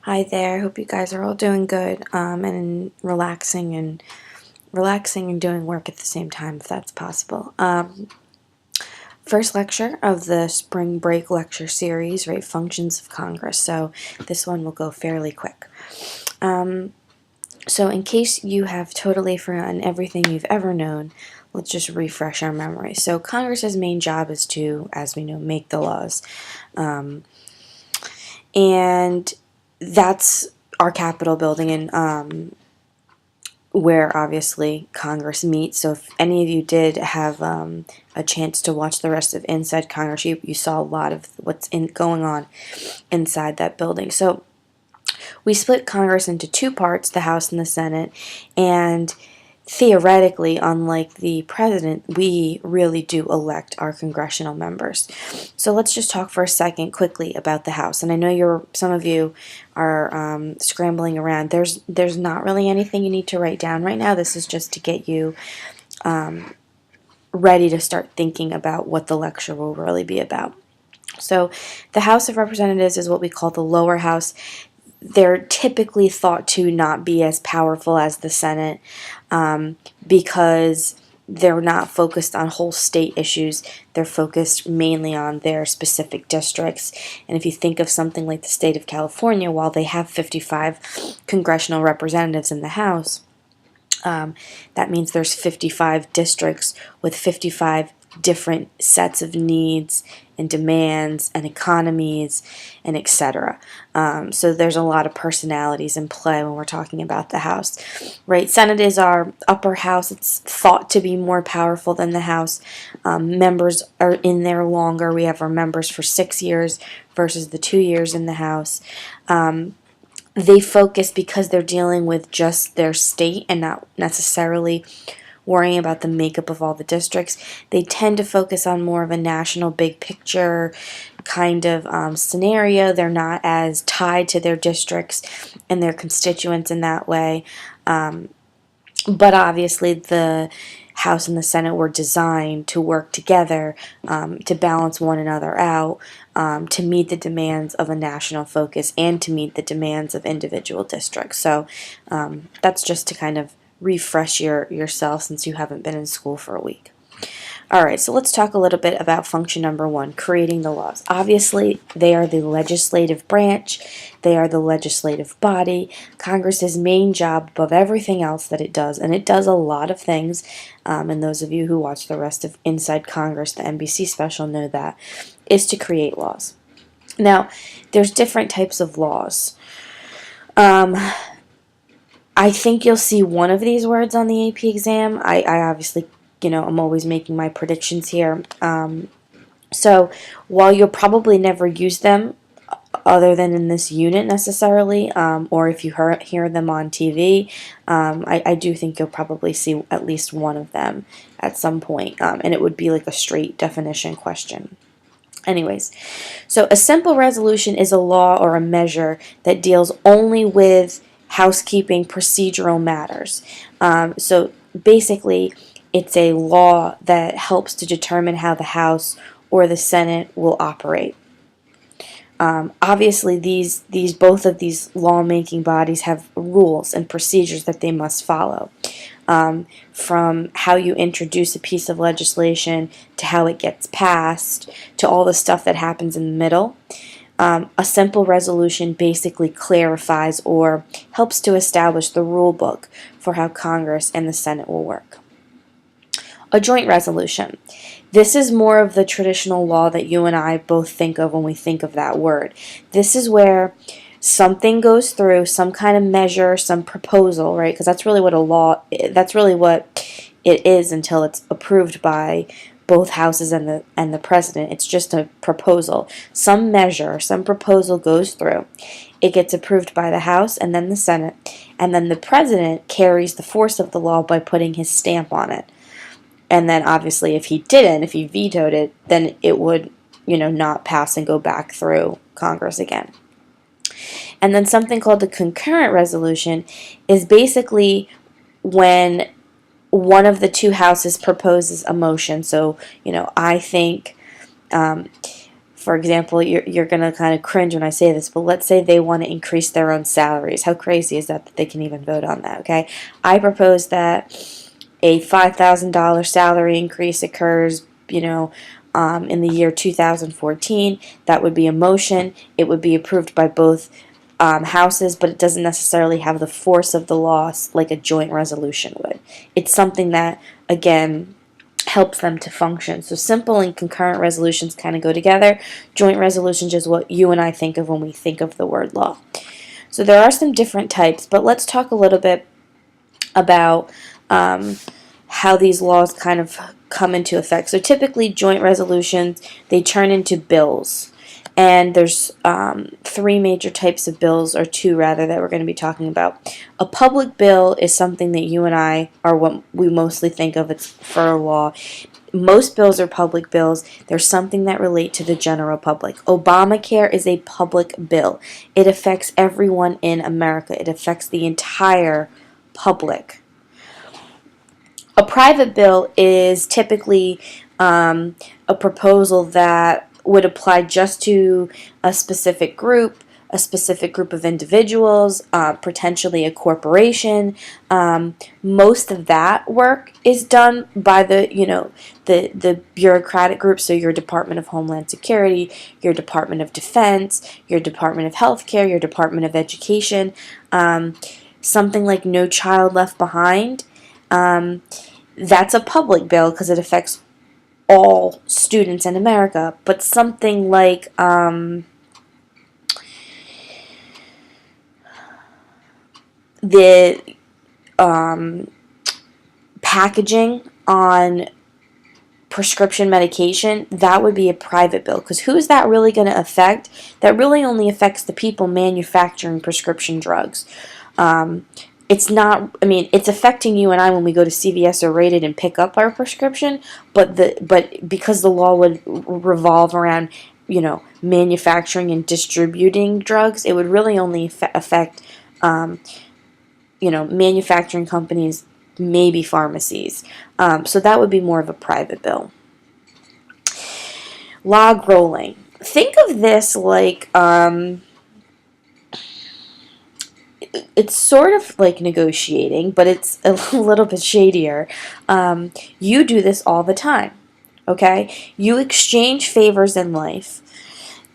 Hi there. Hope you guys are all doing good and relaxing and doing work at the same time, if that's possible. First lecture of the spring break lecture series, right? Functions of Congress. So this one will go fairly quick. So in case you have totally forgotten everything you've ever known, let's just refresh our memory. So Congress's main job is to, as we know, make the laws, and that's our Capitol building and where obviously Congress meets. So if any of you did have a chance to watch the rest of Inside Congress, you saw a lot of what's going on inside that building. So we split Congress into two parts, the House and the Senate, and theoretically, unlike the president, we really do elect our congressional members. So let's just talk for a second quickly about the House. And I know some of you are scrambling around. There's not really anything you need to write down right now. This is just to get you ready to start thinking about what the lecture will really be about. So the House of Representatives is what we call the lower house. They're typically thought to not be as powerful as the Senate because they're not focused on whole state issues. They're focused mainly on their specific districts. And if you think of something like the state of California, while they have 55 congressional representatives in the House, that means there's 55 districts with 55 different sets of needs and demands and economies and etc. So there's a lot of personalities in play when we're talking about the House, right? Senate is our upper house. It's thought to be more powerful than the House. Members are in there longer. We have our members for 6 years versus the 2 years in the House. They focus, because they're dealing with just their state and not necessarily worrying about the makeup of all the districts, they tend to focus on more of a national big picture kind of scenario. They're not as tied to their districts and their constituents in that way. But obviously the House and the Senate were designed to work together to balance one another out, to meet the demands of a national focus and to meet the demands of individual districts. So that's just to kind of refresh yourself since you haven't been in school for a week. Alright, so let's talk a little bit about function number one, creating the laws. Obviously, they are the legislative branch. They are the legislative body. Congress's main job above everything else that it does, and it does a lot of things, and those of you who watch the rest of Inside Congress, the NBC special, know that, is to create laws. Now, there's different types of laws. I think you'll see one of these words on the AP exam. I obviously, I'm always making my predictions here. So while you'll probably never use them other than in this unit necessarily, or if you hear them on TV, I do think you'll probably see at least one of them at some point, and it would be like a straight definition question. Anyways, so a simple resolution is a law or a measure that deals only with housekeeping procedural matters. So basically, it's a law that helps to determine how the House or the Senate will operate. Obviously, both of these lawmaking bodies have rules and procedures that they must follow. From how you introduce a piece of legislation to how it gets passed to all the stuff that happens in the middle. A simple resolution basically clarifies or helps to establish the rule book for how Congress and the Senate will work. A joint resolution. This is more of the traditional law that you and I both think of when we think of that word. This is where something goes through, some kind of measure, some proposal, right? Because that's really what it is until it's approved by both houses and the president. It's just a proposal. Some measure, some proposal goes through. It gets approved by the House and then the Senate, and then the president carries the force of the law by putting his stamp on it. And then obviously if he vetoed it, then it would, not pass and go back through Congress again. And then something called the concurrent resolution is basically when one of the two houses proposes a motion. So, I think for example, you're going to kind of cringe when I say this, but let's say they want to increase their own salaries. How crazy is that they can even vote on that, okay? I propose that a $5,000 salary increase occurs, in the year 2014. That would be a motion. It would be approved by both houses, but it doesn't necessarily have the force of the law like a joint resolution would. It's something that, again, helps them to function. So simple and concurrent resolutions kind of go together. Joint resolutions is what you and I think of when we think of the word law. So there are some different types, but let's talk a little bit about how these laws kind of come into effect. So typically joint resolutions, they turn into bills. And there's three major types of bills, or two rather, that we're going to be talking about. A public bill is something that you and I are what we mostly think of. It's for a law. Most bills are public bills. There's something that relate to the general public. Obamacare is a public bill. It affects everyone in America. It affects the entire public. A private bill is typically a proposal that would apply just to a specific group of individuals, potentially a corporation. Most of that work is done by the bureaucratic groups, so your Department of Homeland Security, your Department of Defense, your Department of Healthcare, your Department of Education. Something like No Child Left Behind, that's a public bill because it affects all students in America. But something like the packaging on prescription medication, that would be a private bill, because who is that really going to affect? That really only affects the people manufacturing prescription drugs. It's not, it's affecting you and I when we go to CVS or Rite Aid and pick up our prescription, but because the law would revolve around, manufacturing and distributing drugs, it would really only affect, manufacturing companies, maybe pharmacies. So that would be more of a private bill. Log rolling. Think of this like, it's sort of like negotiating, but it's a little bit shadier. You do this all the time, okay? You exchange favors in life,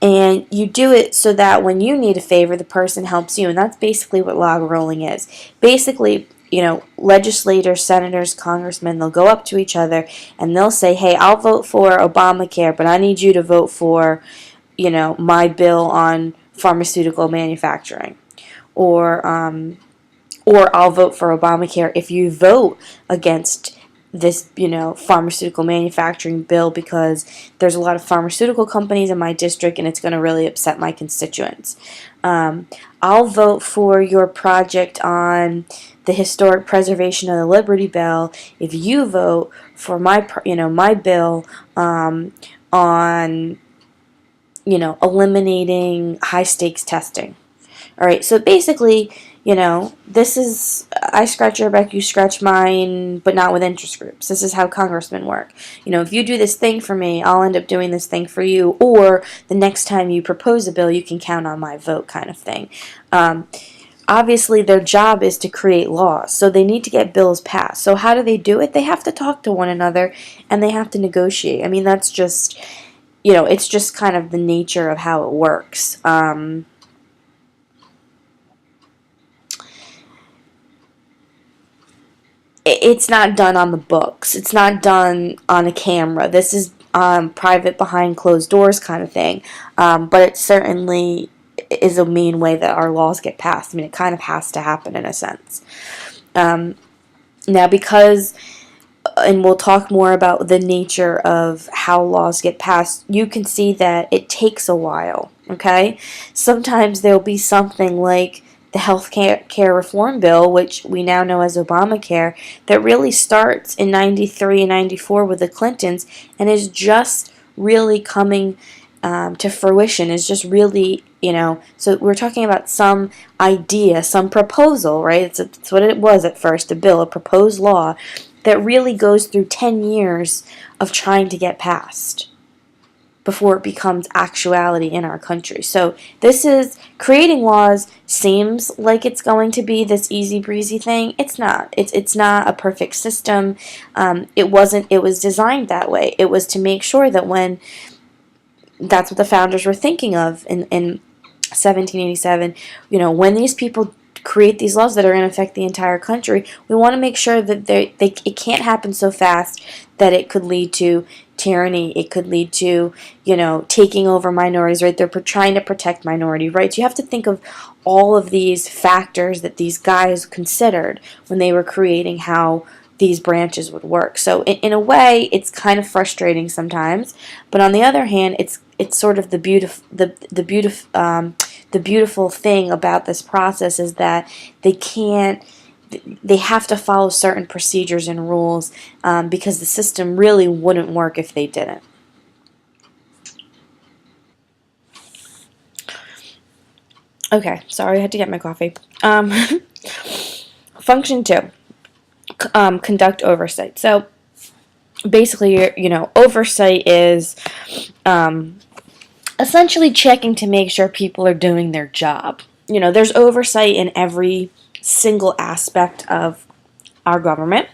and you do it so that when you need a favor, the person helps you, and that's basically what log rolling is. Basically, legislators, senators, congressmen, they'll go up to each other, and they'll say, hey, I'll vote for Obamacare, but I need you to vote for, my bill on pharmaceutical manufacturing. Or I'll vote for Obamacare if you vote against this, pharmaceutical manufacturing bill, because there's a lot of pharmaceutical companies in my district and it's going to really upset my constituents. I'll vote for your project on the historic preservation of the Liberty Bell if you vote for my bill on, eliminating high stakes testing. Alright, so basically, this is, I scratch your back, you scratch mine, but not with interest groups. This is how congressmen work. If you do this thing for me, I'll end up doing this thing for you, or the next time you propose a bill, you can count on my vote, kind of thing. Obviously, their job is to create laws, so they need to get bills passed. So how do they do it? They have to talk to one another, and they have to negotiate. That's just, it's just kind of the nature of how it works. It's not done on the books. It's not done on a camera. This is private, behind closed doors kind of thing. But it certainly is a main way that our laws get passed. It kind of has to happen in a sense. Now, because, and we'll talk more about the nature of how laws get passed, you can see that it takes a while, okay? Sometimes there'll be something like the health care reform bill, which we now know as Obamacare, that really starts in 93 and 94 with the Clintons and is just really coming to fruition, is just really, so we're talking about some idea, some proposal, right? It's what it was at first, a bill, a proposed law that really goes through 10 years of trying to get passed. before it becomes actuality in our country. So this is creating laws seems like it's going to be this easy breezy thing. It's not. It's not a perfect system. It wasn't. It was designed that way. It was to make sure that when that's what the founders were thinking of in 1787. When these people create these laws that are going to affect the entire country, we want to make sure that it can't happen so fast that it could lead to tyranny. It could lead to, taking over minorities, right? They're trying to protect minority rights. You have to think of all of these factors that these guys considered when they were creating how these branches would work. So in a way, it's kind of frustrating sometimes, but on the other hand, it's sort of the beautiful thing about this process is that they have to follow certain procedures and rules, because the system really wouldn't work if they didn't. Okay, sorry, I had to get my coffee. Function 2. Conduct oversight. So basically, oversight is essentially checking to make sure people are doing their job. There's oversight in every single aspect of our government.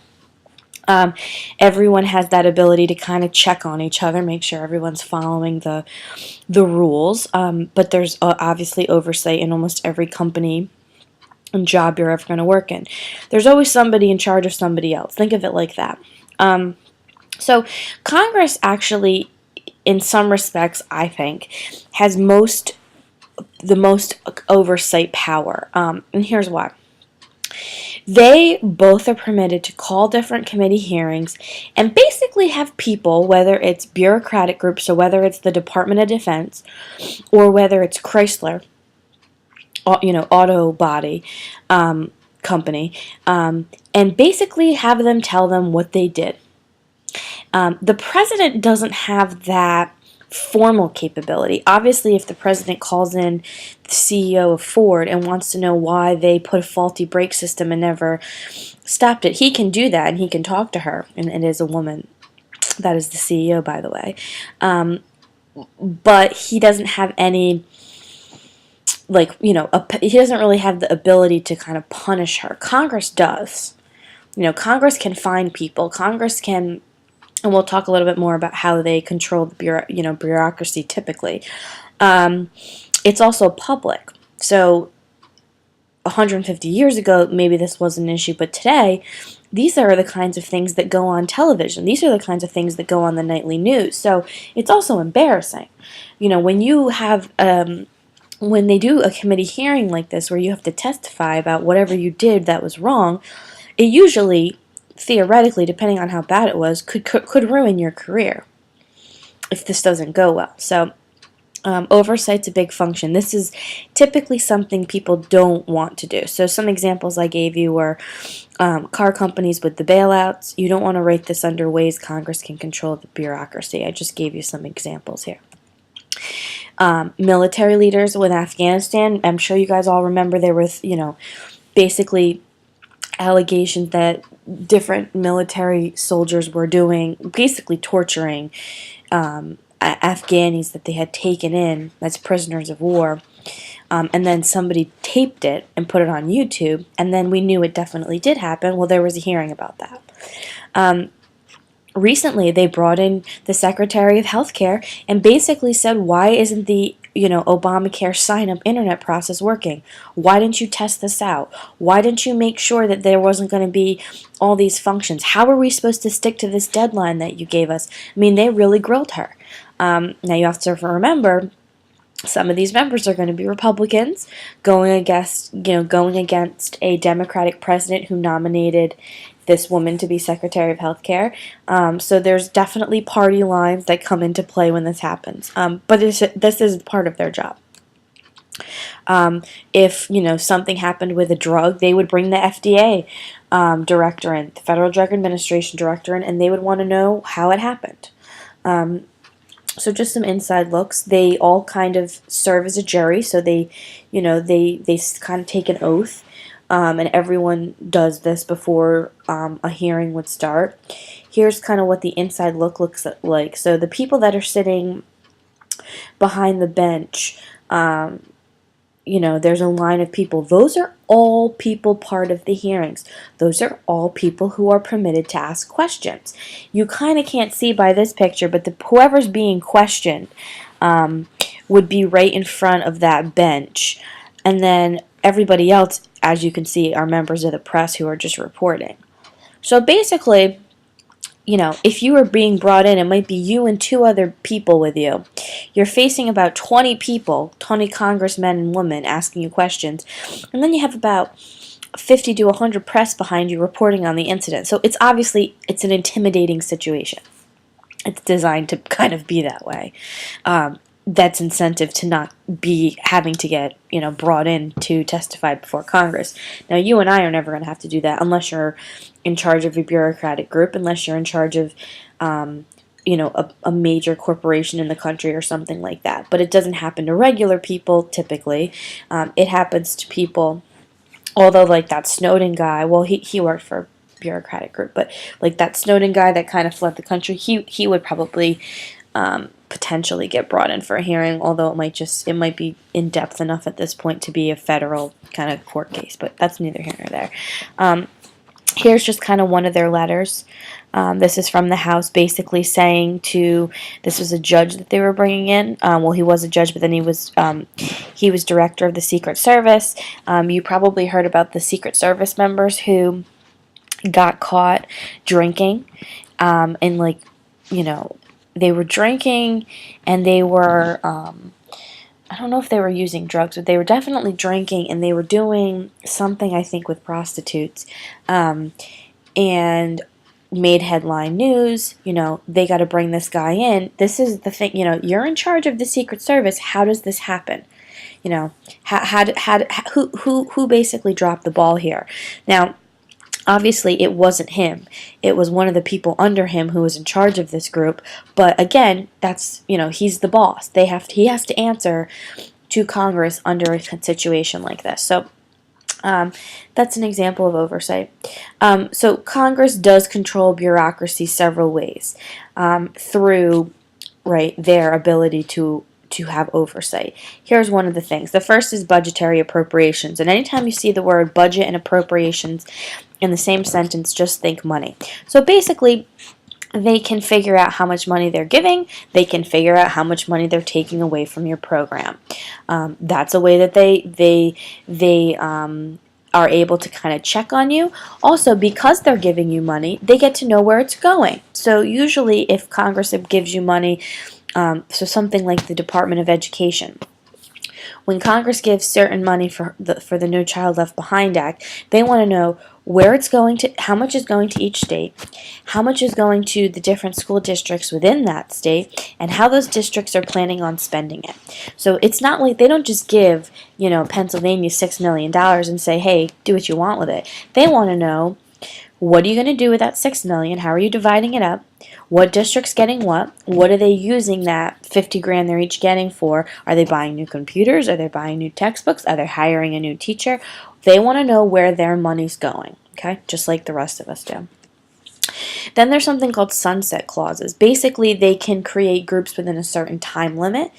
Everyone has that ability to kind of check on each other, make sure everyone's following the rules. But there's obviously oversight in almost every company and job you're ever going to work in. There's always somebody in charge of somebody else. Think of it like that. So Congress actually, in some respects, I think, has the most oversight power. And here's why. They both are permitted to call different committee hearings and basically have people, whether it's bureaucratic groups, so whether it's the Department of Defense or whether it's Chrysler, auto body company, and basically have them tell them what they did. The president doesn't have that formal capability. Obviously, if the president calls in the CEO of Ford and wants to know why they put a faulty brake system and never stopped it, he can do that, and he can talk to her, and it is a woman. That is the CEO, by the way. But he doesn't have any, he doesn't really have the ability to kind of punish her. Congress does. Congress can fine people. Congress can, and we'll talk a little bit more about how they control the bureaucracy typically. It's also public. So 150 years ago, maybe this wasn't an issue, but today, these are the kinds of things that go on television. These are the kinds of things that go on the nightly news. So it's also embarrassing. When you have, when they do a committee hearing like this where you have to testify about whatever you did that was wrong, it usually, theoretically, depending on how bad it was, could ruin your career if this doesn't go well. So oversight's a big function. This is typically something people don't want to do. So some examples I gave you were car companies with the bailouts. You don't want to write this under ways Congress can control the bureaucracy. I just gave you some examples here. Military leaders with Afghanistan. I'm sure you guys all remember there was, basically allegations that different military soldiers were doing, basically torturing Afghanis that they had taken in as prisoners of war. And then somebody taped it and put it on YouTube, and then we knew it definitely did happen. Well, there was a hearing about that. Recently, they brought in the Secretary of Healthcare and basically said, why isn't the Obamacare sign-up internet process working? Why didn't you test this out? Why didn't you make sure that there wasn't going to be all these functions? How are we supposed to stick to this deadline that you gave us? I mean, they really grilled her. Now you have to remember, some of these members are going to be Republicans going against a Democratic president who nominated this woman to be Secretary of Healthcare. So there's definitely party lines that come into play when this happens. But this is part of their job. If something happened with a drug, they would bring the FDA director in, the Federal Drug Administration director in, and they would want to know how it happened. So just some inside looks. They all kind of serve as a jury, so they kind of take an oath. And everyone does this before a hearing would start. Here's kind of what the inside look looks like. So the people that are sitting behind the bench, there's a line of people. Those are all people part of the hearings. Those are all people who are permitted to ask questions. You kind of can't see by this picture, but whoever's being questioned would be right in front of that bench. And then everybody else, as you can see, are members of the press who are just reporting. So basically, if you were being brought in, it might be you and 2 other people with you. You're facing about 20 people, 20 congressmen and women asking you questions, and then you have about 50 to 100 press behind you reporting on the incident. So it's an intimidating situation. It's designed to kind of be that way. That's incentive to not be having to get brought in to testify before Congress. Now, you and I are never going to have to do that unless you're in charge of a bureaucratic group, unless you're in charge of a major corporation in the country or something like that. But it doesn't happen to regular people typically. It happens to people, although like that Snowden guy, well, he worked for a bureaucratic group, but like that Snowden guy that kind of fled the country, he would probably potentially get brought in for a hearing, although it might be in depth enough at this point to be a federal kind of court case, but that's neither here nor there. Here's just kind of one of their letters. This is from the House, basically saying this was a judge that they were bringing in. Well, he was a judge, but then he was director of the Secret Service. You probably heard about the Secret Service members who got caught drinking, and they were drinking, and they were, I don't know if they were using drugs, but they were definitely drinking, and they were doing something, I think, with prostitutes, and made headline news. They got to bring this guy in. This is the thing, you're in charge of the Secret Service. How does this happen? Who basically dropped the ball here? Now, obviously, it wasn't him. It was one of the people under him who was in charge of this group. But again, that's, he's the boss. He has to answer to Congress under a situation like this. So that's an example of oversight. So Congress does control bureaucracy several ways through their ability to have oversight. Here's one of the things. The first is budgetary appropriations. And anytime you see the word budget and appropriations in the same sentence, just think money. So basically, they can figure out how much money they're giving. They can figure out how much money they're taking away from your program. That's a way that they are able to kind of check on you. Also, because they're giving you money, they get to know where it's going. So usually, if Congress gives you money, so something like the Department of Education, when Congress gives certain money for the No Child Left Behind Act, they want to know where it's going to, how much is going to each state, how much is going to the different school districts within that state, and how those districts are planning on spending it. So it's not like they don't just give, Pennsylvania $6 million and say, hey, do what you want with it. They want to know, what are you going to do with that $6 million? How are you dividing it up? What district's getting what? What are they using that $50,000 they're each getting for? Are they buying new computers? Are they buying new textbooks? Are they hiring a new teacher? They want to know where their money's going, okay? Just like the rest of us do. Then there's something called sunset clauses. Basically, they can create groups within a certain time limit.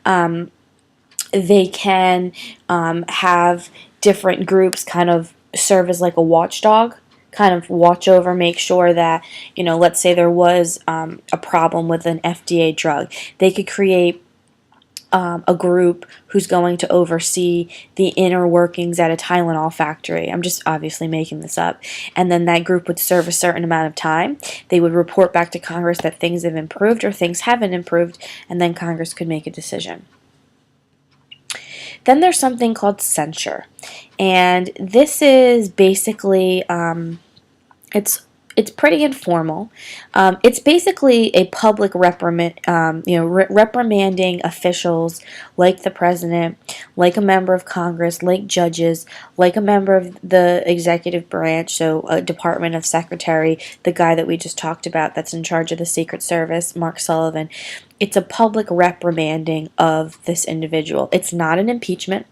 They can have different groups kind of serve as like a watchdog, kind of watch over, make sure that, let's say there was a problem with an FDA drug. They could create a group who's going to oversee the inner workings at a Tylenol factory. I'm just obviously making this up. And then that group would serve a certain amount of time. They would report back to Congress that things have improved or things haven't improved, and then Congress could make a decision. Then there's something called censure, and this is basically it's pretty informal. It's basically a public reprimanding officials like the president, like a member of Congress, like judges, like a member of the executive branch, so a Department of Secretary, the guy that we just talked about that's in charge of the Secret Service, Mark Sullivan. It's a public reprimanding of this individual. It's not an impeachment.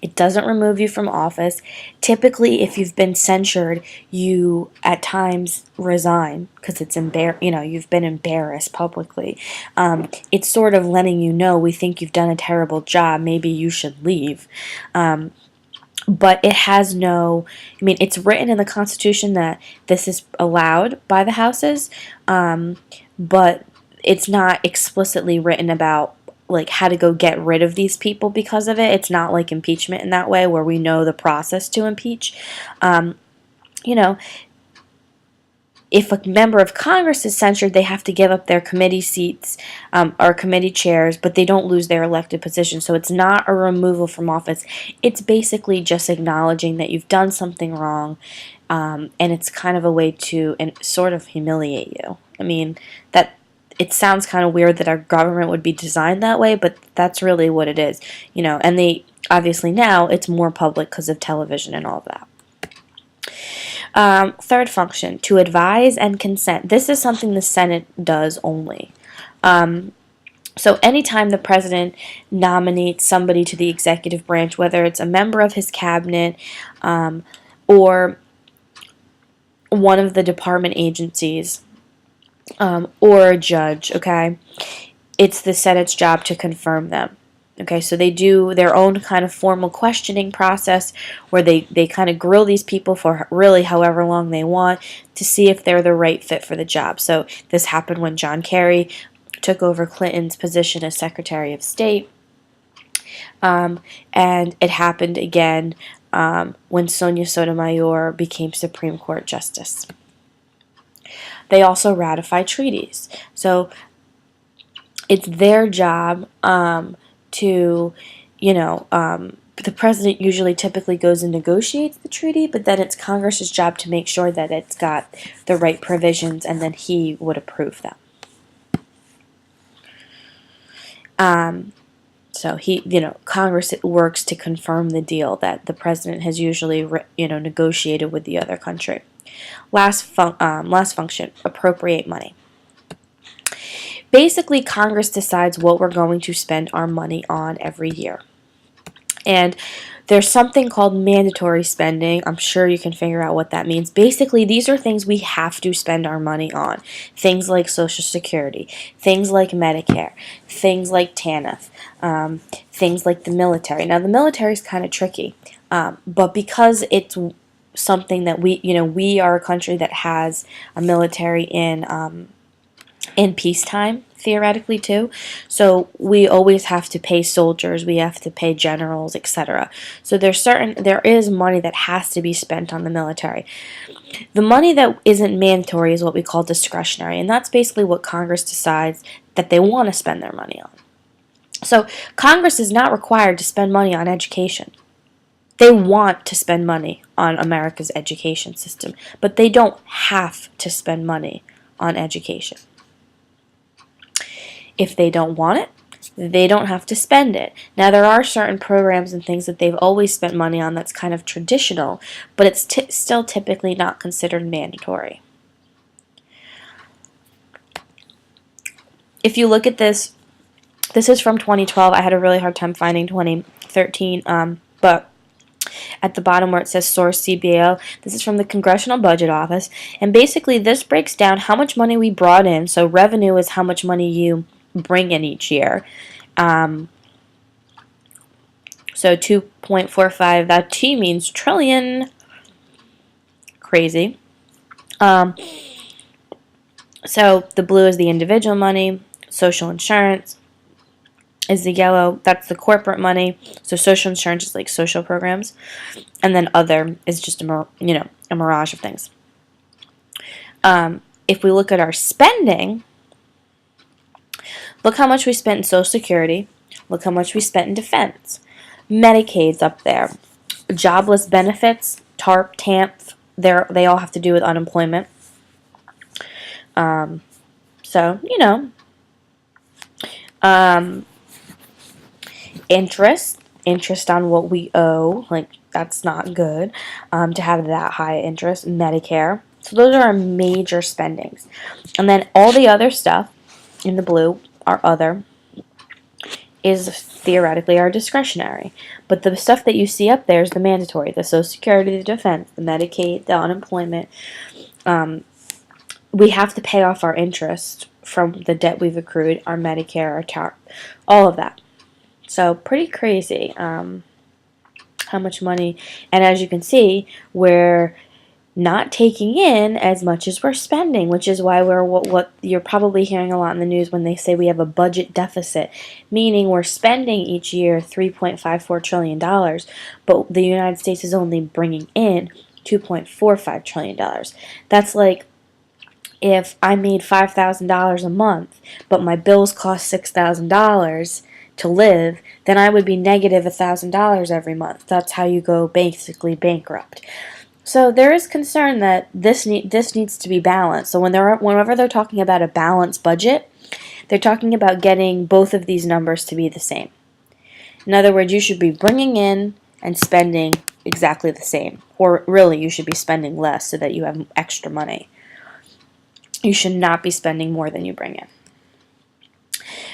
It doesn't remove you from office. Typically, if you've been censured, you at times resign because you've been embarrassed publicly. It's sort of letting you know, we think you've done a terrible job. Maybe you should leave. But it has no, I mean, it's written in the Constitution that this is allowed by the houses, but it's not explicitly written about like how to go get rid of these people because of it. It's not like impeachment in that way where we know the process to impeach. You know, if a member of Congress is censured, they have to give up their committee seats or committee chairs, but they don't lose their elected position. So it's not a removal from office. It's basically just acknowledging that you've done something wrong, and it's kind of a way to sort of humiliate you. I mean, that it sounds kind of weird that our government would be designed that way, but that's really what it is. And they obviously now it's more public because of television and all of that. Third function, to advise and consent. This is something the Senate does only. So anytime the president nominates somebody to the executive branch, whether it's a member of his cabinet or one of the department agencies or a judge, okay, it's the Senate's job to confirm them. Okay, so they do their own kind of formal questioning process where they kind of grill these people for really however long they want to see if they're the right fit for the job. So this happened when John Kerry took over Clinton's position as Secretary of State. And it happened again when Sonia Sotomayor became Supreme Court Justice. They also ratify treaties. So it's their job to, the president usually typically goes and negotiates the treaty, but then it's Congress's job to make sure that it's got the right provisions, and then he would approve them. So Congress works to confirm the deal that the president has usually, negotiated with the other country. Last function, appropriate money. Basically, Congress decides what we're going to spend our money on every year. And there's something called mandatory spending. I'm sure you can figure out what that means. Basically, these are things we have to spend our money on. Things like Social Security, things like Medicare, things like TANF, things like the military. Now, the military is kind of tricky, but because it's something that we are a country that has a military in peacetime, theoretically too. So we always have to pay soldiers, we have to pay generals, etc. So there is money that has to be spent on the military. The money that isn't mandatory is what we call discretionary, and that's basically what Congress decides that they want to spend their money on. So Congress is not required to spend money on education. They want to spend money on America's education system, but they don't have to spend money on education. If they don't want it, they don't have to spend it. Now, there are certain programs and things that they've always spent money on that's kind of traditional, but it's still typically not considered mandatory. If you look at this is from 2012. I had a really hard time finding 2013, but at the bottom where it says source CBO, this is from the Congressional Budget Office, and basically this breaks down how much money we brought in. So revenue is how much money you bring in each year. So 2.45, that T means trillion. Crazy. So the blue is the individual money, social insurance is the yellow, that's the corporate money. So social insurance is like social programs, and then other is just a mirage of things. If we look at our spending, look how much we spent in Social Security, look how much we spent in defense. Medicaid's up there. Jobless benefits, TARP, TAMF, they all have to do with unemployment. So, interest on what we owe, like that's not good to have that high interest. Medicare. So those are our major spendings. And then all the other stuff in the blue are other. is theoretically are discretionary. But the stuff that you see up there is the mandatory, the Social Security, the defense, the Medicaid, the unemployment. We have to pay off our interest from the debt we've accrued, our Medicare, our TARP, all of that. So pretty crazy how much money. And as you can see, we're not taking in as much as we're spending, which is why we're what you're probably hearing a lot in the news when they say we have a budget deficit, meaning we're spending each year $3.54 trillion, but the United States is only bringing in $2.45 trillion. That's like if I made $5,000 a month, but my bills cost $6,000 to live, then I would be negative $1,000 every month. That's how you go basically bankrupt. So there is concern that this needs to be balanced. So whenever they're talking about a balanced budget, they're talking about getting both of these numbers to be the same. In other words, you should be bringing in and spending exactly the same. Or really, you should be spending less so that you have extra money. You should not be spending more than you bring in.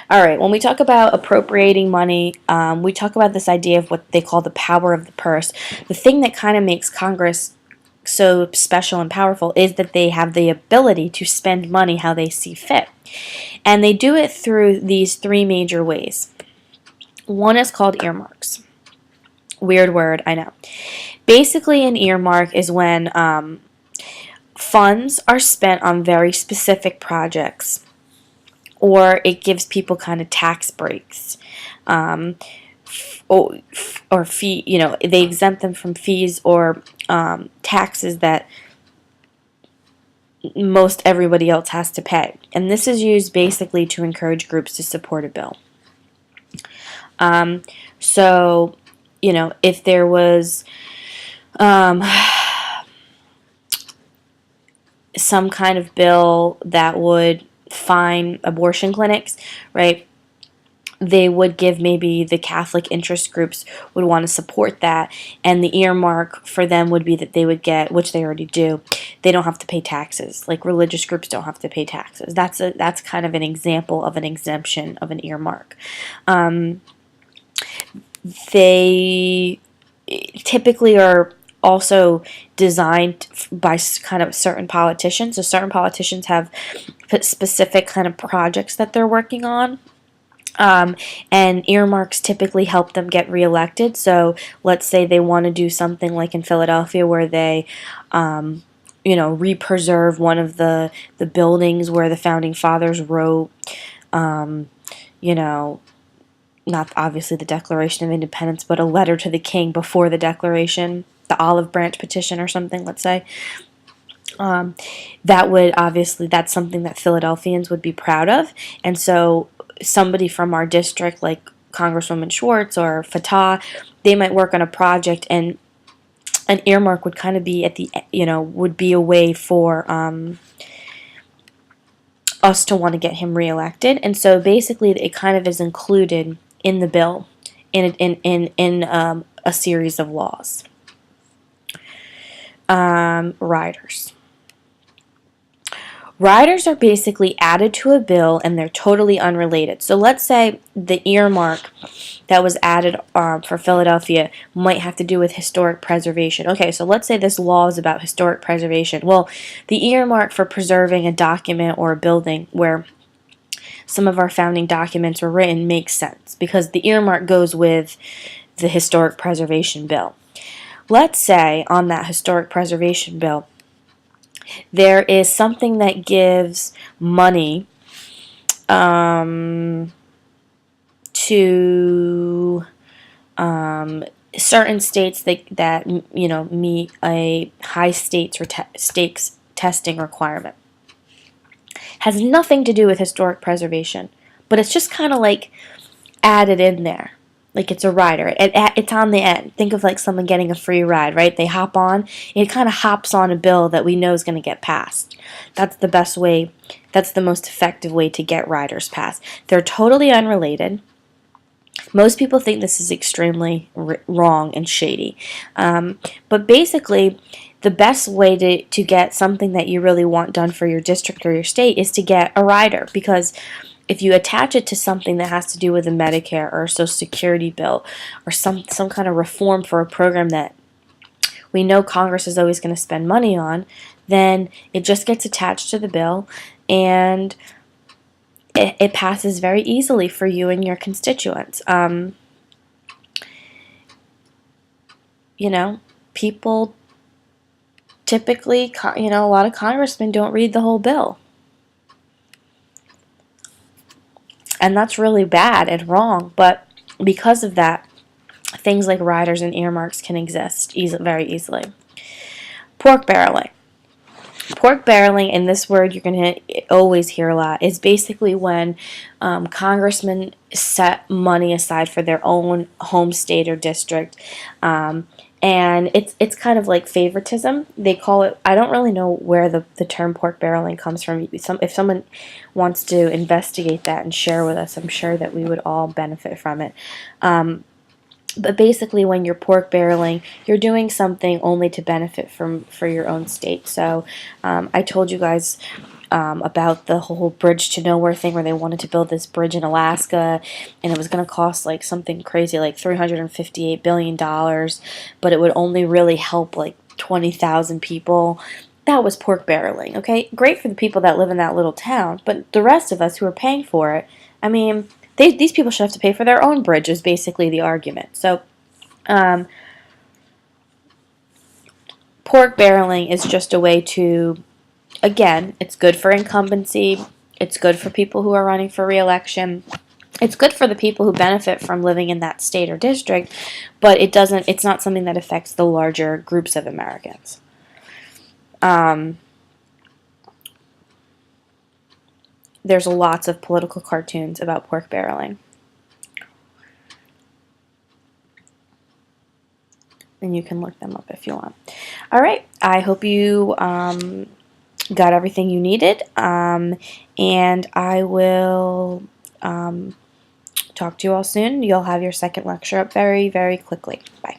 All right, when we talk about appropriating money, we talk about this idea of what they call the power of the purse. The thing that kind of makes Congress so special and powerful is that they have the ability to spend money how they see fit. And they do it through these three major ways. One is called earmarks. Weird word, I know. Basically, an earmark is when funds are spent on very specific projects, or it gives people kind of tax breaks, or fee. They exempt them from fees or taxes that most everybody else has to pay. And this is used basically to encourage groups to support a bill. So, if there was some kind of bill that would fine abortion clinics, right? They would give, maybe the Catholic interest groups would want to support that, and the earmark for them would be that they would get, which they already do, they don't have to pay taxes. Like religious groups don't have to pay taxes. That's kind of an example of an exemption of an earmark. They typically are also designed by kind of certain politicians. So certain politicians have specific kind of projects that they're working on. And earmarks typically help them get reelected. So let's say they want to do something like in Philadelphia where they re-preserve one of the buildings where the founding fathers wrote, not obviously the Declaration of Independence, but a letter to the king before the Declaration, the Olive Branch Petition or something, let's say. That's something that Philadelphians would be proud of. And so somebody from our district, like Congresswoman Schwartz or Fatah, they might work on a project, and an earmark would kind of be would be a way for us to want to get him reelected. And so basically it kind of is included in the bill in a series of laws. Riders. Riders are basically added to a bill, and they're totally unrelated. So let's say the earmark that was added for Philadelphia might have to do with historic preservation. Okay, so let's say this law is about historic preservation. Well, the earmark for preserving a document or a building where some of our founding documents were written makes sense, because the earmark goes with the historic preservation bill. Let's say on that historic preservation bill, there is something that gives money to certain states that meet a high stakes testing requirement. Has nothing to do with historic preservation, but it's just kind of like added in there. Like it's a rider. It's on the end. Think of like someone getting a free ride, right? They hop on. It kind of hops on a bill that we know is going to get passed. That's the best way. That's the most effective way to get riders passed. They're totally unrelated. Most people think this is extremely wrong and shady. But basically, the best way to get something that you really want done for your district or your state is to get a rider, because if you attach it to something that has to do with a Medicare or a Social Security bill or some kind of reform for a program that we know Congress is always going to spend money on, then it just gets attached to the bill and it passes very easily for you and your constituents. You know, people typically, you know, a lot of congressmen don't read the whole bill. And that's really bad and wrong, but because of that, things like riders and earmarks can exist very easily. Pork barreling. Pork barreling, and this word you're going to always hear a lot, is basically when congressmen set money aside for their own home state or district, and it's kind of like favoritism. They call it, I don't really know where the term pork barreling comes from. If someone wants to investigate that and share with us, I'm sure that we would all benefit from it. But basically, when you're pork barreling, you're doing something only to benefit for your own state. So I told you guys about the whole Bridge to Nowhere thing where they wanted to build this bridge in Alaska, and it was going to cost like something crazy like $358 billion, but it would only really help like 20,000 people. That was pork barreling, okay? Great for the people that live in that little town, but the rest of us who are paying for it, I mean, these people should have to pay for their own bridge is basically the argument. So pork barreling is just a way to, again, it's good for incumbency. It's good for people who are running for re-election. It's good for the people who benefit from living in that state or district, but it's not something that affects the larger groups of Americans. There's lots of political cartoons about pork barreling. And you can look them up if you want. All right. I hope you got everything you needed. And I will talk to you all soon. You'll have your second lecture up very, very quickly. Bye.